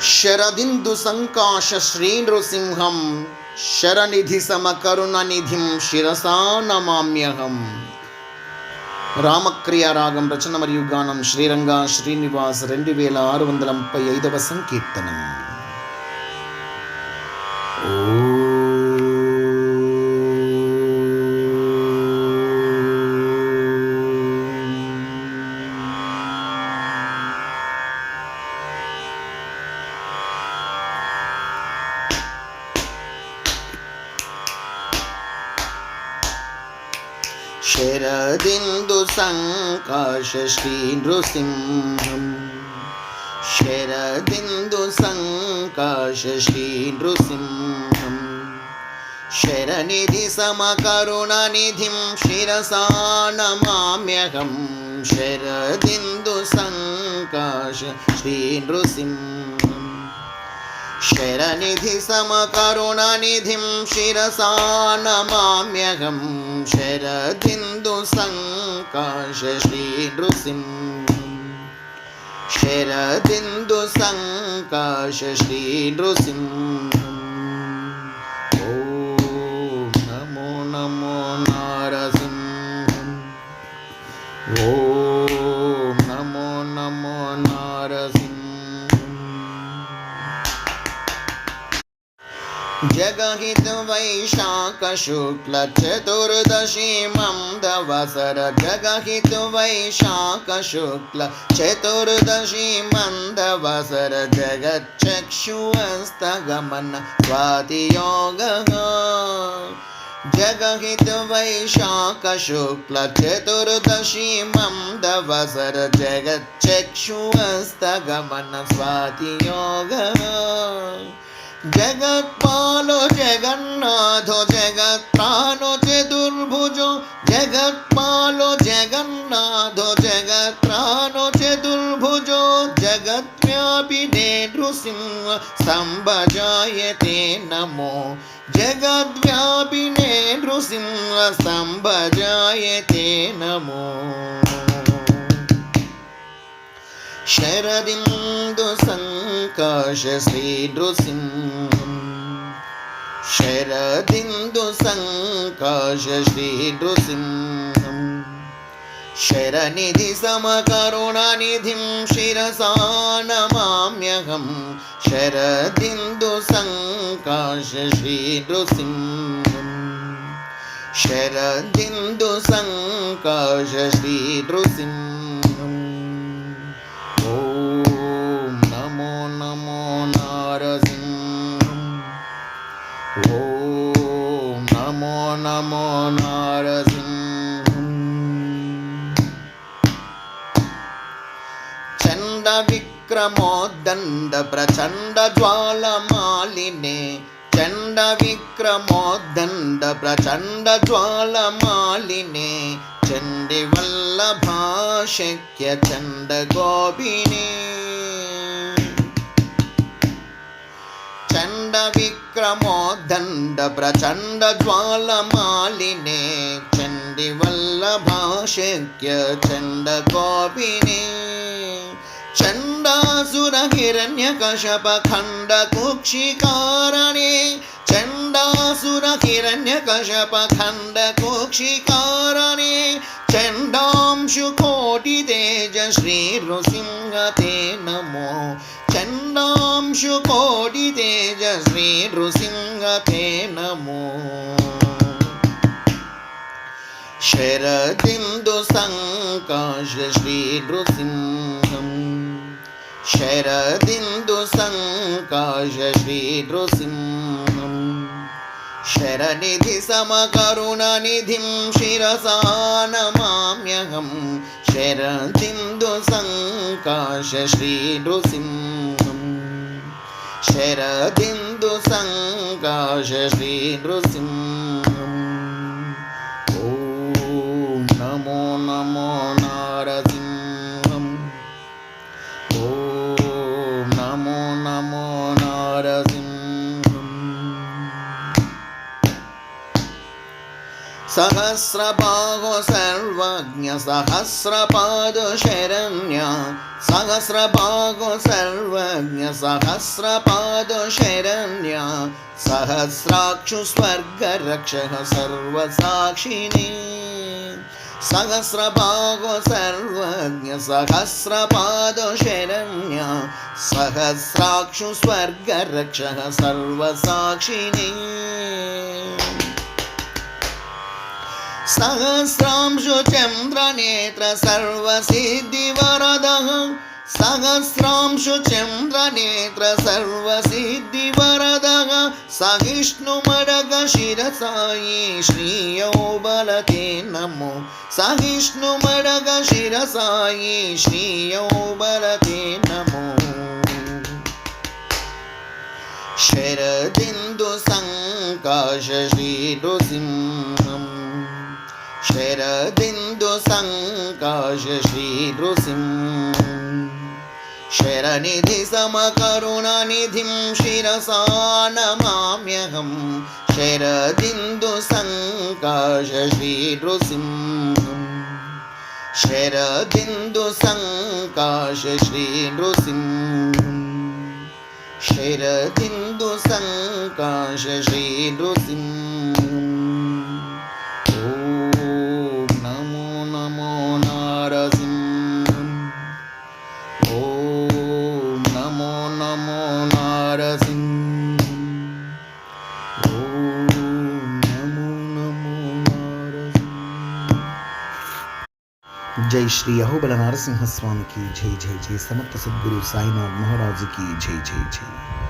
శరదిందు సంకాశ శ్రీనృసింహం శరనిధి సమకరుణనిధిం శిరసా నమామ్యహం. రామక్రియ రాగం రచన మరియు గానం శ్రీరంగ శ్రీనివాస్ 2635వ సంకీర్తనం. శరదిందు సంకాశ శ్రీ నృసింహం శరదిందు సంకాశ శ్రీ నృసింహం శరనిధి సమకరుణనిధిం శిరసా నమామ్యహం. శరదిందు సంకాశ శ్రీ నృసింహం శరనిధి సమకరుణనిధిం శిరసా నమామ్యహం. శరదిందు సంకాశ శ్రీ నృసింహం శరదిందు సంకాశ శ్రీ నృసింహం. ఓం నమో నమో నారసింహం. ఓం నమో నమో నారసింహం. జగహిత వైశాఖ శుక్ల చతుర్దశి మందవసర జగహిత వైశాఖ శుక్ల చతుర్దశి మందవసర జగచ్చక్షుస్తగమన స్వాతియోగ. జగహిత వైశాఖ శుక్ల చతుర్దశి మందవసర జగచ్చక్షుస్తగమన స్వాతియోగ. జగత్పాలో జగన్నాథో జగత్ప్రాణో చతుర్భుజో జగత్పాలో జగన్నాథో జగత్ప్రాణో చతుర్భుజో జగద్వ్యాపినే నృసింహ సంభజాయతే నమో. జగద్వ్యాపినే నృసింహ సంభజాయతే నమో. శరదిందు సంకాశ శ్రీ నృసింహం శరదిందు సంకాశ శ్రీ నృసింహం శరనిధి సమకరుణనిధిం శిరసా నమామ్యహం. శరదిందు సంకాశ శ్రీ నృసింహం శరదిందు సంకాశ శ్రీ నృసింహం. ఓం నమో నమో నారసింహం. ఓం నమో నమో నారసింహం. చండ విక్రమోద్దండ ప్రచండ జ్వాలమాలినే చండ విక్రమోద్దండ ప్రచండ జ్వాలమాలినే చండి వల్లభాశక్య చండ గోపిని. చండ విక్రమోద్దండ ప్రచండ జ్వాలమాలినే చండి వల్లభాశక్య చండ గోపిని. చండాసుర హిరణ్యకశప ఖండ కుక్షికారణే చండాసుర హిరణ్యకశప ఖండ కుక్షికారణే చండాంశు కోటి తేజ శ్రీ నృసింహ తే నమో. చండాంశు కోటి తేజ శ్రీ నృసింహ తే నమో. శరదిందు సంకాశ శ్రీ నృసింహం శరదిందు సంకాశ శ్రీ నృసింహం శరనిధి సమకరుణనిధిం శిరసా నమామ్యహం. శరదిందు సంకాశ శ్రీ నృసింహం శరదిందు సంకాశ శ్రీ నృసింహం. ఓం నమో నమో నారసింహం. ఓం నమో నమో నారసింహం. सहस्रबाहो सर्वज्ञ सहस्रपादो शरण्य सहस्रबाहो सर्वज्ञ सहस्रपादो शरण्य सहस्राक्षु स्वर्गरक्षः सर्वसाक्षिणे सहस्रबाहो सर्वज्ञ सहस्रपादो शरण्य सहस्राक्षु स्वर्गरक्षः सर्वसाक्षिणे सहस्रांशु चन्द्रनेत्र सर्वसिद्धिवरदः सहस्रांशु चन्द्रनेत्र सर्वसिद्धिवरदः सहिष्णुमडग शिरसायि श्रियो बलते नमो सहिष्णुमडग शिरसायि श्रियो बलते नमो शरदिन्दु संकाश श्रीनृसिंहम् शरदिन्दु संकाश श्रीनृसिंहम् शरनिधि समकरुणनिधिं शिरसा नमाम्यहम् शरदिन्दु संकाश श्रीनृसिंहम् शरदिन्दु संकाश श्रीनृसिंहम् शरदिन्दु संकाश श्रीनृसिंहम् जय श्री अहोबल नारसिंह स्वामी की जय जय जय। समर्थ सद्गुरु साईनाथ महाराज की जय जय जय।